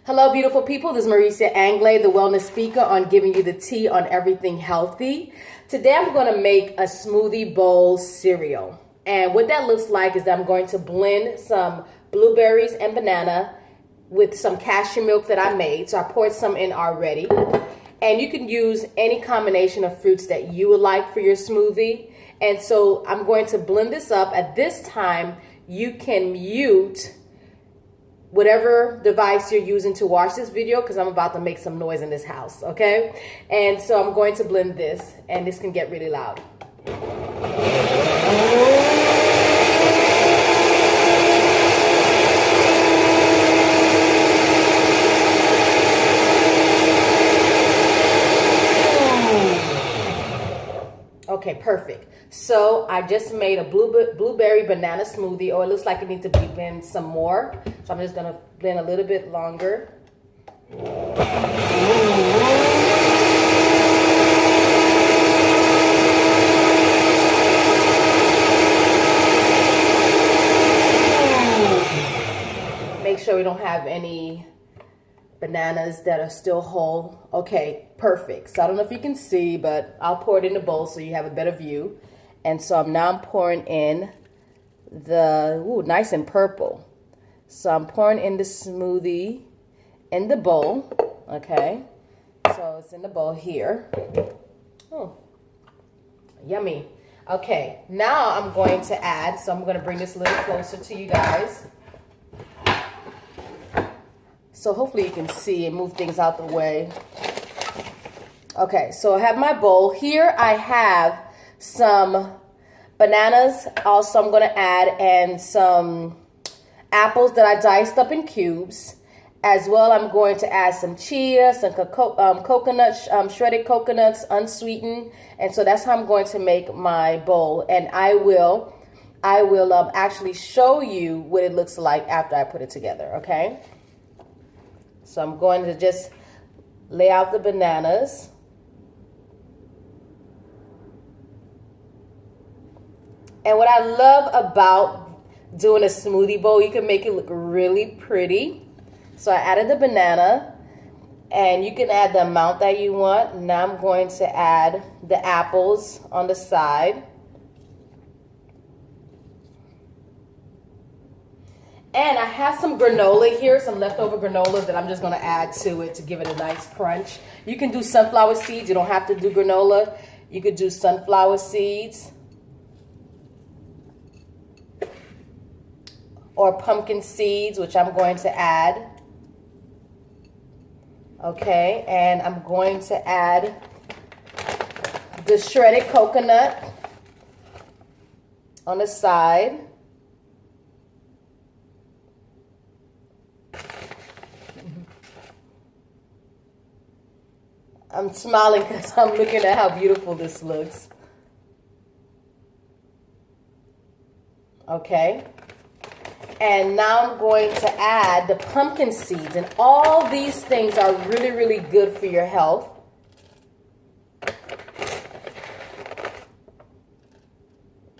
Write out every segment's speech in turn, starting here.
Hello, beautiful people. This is Marisa Anglais, the wellness speaker on giving you the tea on everything healthy. Today, I'm going to make a smoothie bowl cereal. And what that looks like is that I'm going to blend some blueberries and banana with some cashew milk that I made. So I poured some in already. And you can use any combination of fruits that you would like for your smoothie. And so I'm going to blend this up. At this time, you can mute whatever device you're using to watch this video, because I'm about to make some noise in this house, okay? And so I'm going to blend this, and this can get really loud. Okay, perfect. So I just made a blueberry banana smoothie. Oh, it looks like it needs to be blended some more. So I'm just gonna blend a little bit longer. Make sure we don't have any bananas that are still whole. Okay, perfect. So I don't know if you can see, but I'll pour it in the bowl so you have a better view. And so I'm pouring in the, nice and purple. So I'm pouring in the smoothie in the bowl, okay? So it's in the bowl here. Oh, yummy. Okay, now I'm going to add, so I'm going to bring this a little closer to you guys. So hopefully you can see and move things out the way. Okay, so I have my bowl. Here I have some bananas also I'm going to add, and some apples that I diced up in cubes. As well, I'm going to add some chia, some coconuts, shredded coconuts, unsweetened. And so that's how I'm going to make my bowl. And I will actually show you what it looks like after I put it together, okay? So I'm going to just lay out the bananas. And what I love about doing a smoothie bowl, you can make it look really pretty. So I added the banana, and you can add the amount that you want. Now I'm going to add the apples on the side. And I have some granola here, some leftover granola that I'm just going to add to it to give it a nice crunch. You can do sunflower seeds. You don't have to do granola. You could do sunflower seeds. Or pumpkin seeds, which I'm going to add. Okay, and I'm going to add the shredded coconut on the side. I'm smiling because I'm looking at how beautiful this looks. Okay. And now I'm going to add the pumpkin seeds. And all these things are really, really good for your health.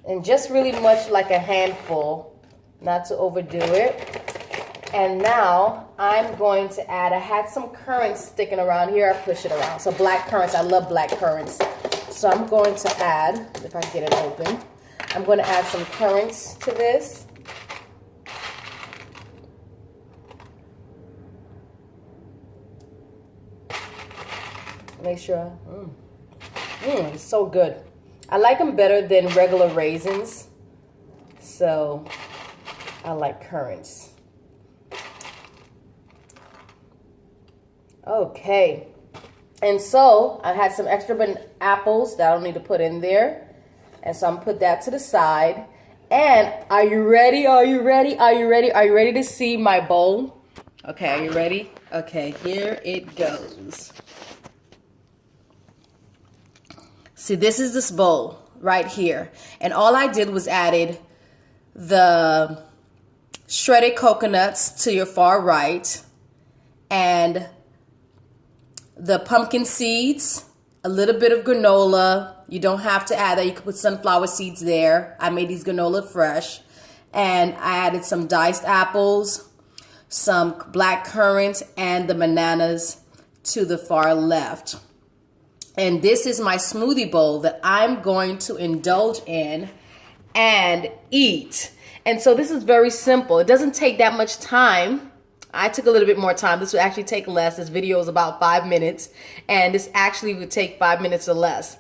And just really much like a handful, not to overdo it. And now I'm going to add, I had some currants sticking around here. I push it around. So black currants, I love black currants. So I'm going to add, if I can get it open, I'm going to add some currants to this. Make sure, it's so good. I like them better than regular raisins. So I like currants. Okay, and so I had some extra apples that I don't need to put in there, and so I'm gonna put that to the side. And are you ready? Are you ready? Are you ready? Are you ready to see my bowl? Okay, are you ready? Okay, here it goes. See, this is this bowl right here, and all I did was added the shredded coconuts to your far right, and the pumpkin seeds, a little bit of granola. You don't have to add that. You can put sunflower seeds there. I made these granola fresh. And I added some diced apples, some black currants, and the bananas to the far left. And this is my smoothie bowl that I'm going to indulge in and eat. And so this is very simple. It doesn't take that much time. I took a little bit more time. This would actually take less. This video is about 5 minutes, and this actually would take 5 minutes or less.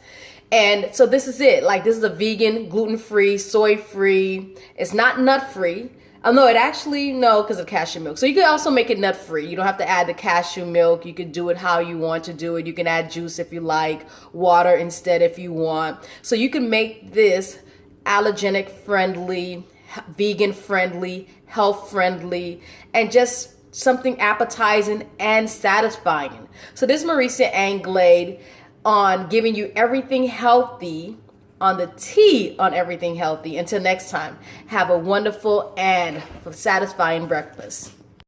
And so this is it. Like, this is a vegan, gluten-free, soy-free. It's not nut-free. Oh, no, it actually, no, because of cashew milk. So you could also make it nut-free. You don't have to add the cashew milk. You could do it how you want to do it. You can add juice if you like, water instead if you want. So you can make this allergenic-friendly, vegan-friendly, health-friendly, and just something appetizing and satisfying. So this is Marisa Anglade on giving you everything healthy, on the tea on everything healthy. Until next time, have a wonderful and satisfying breakfast.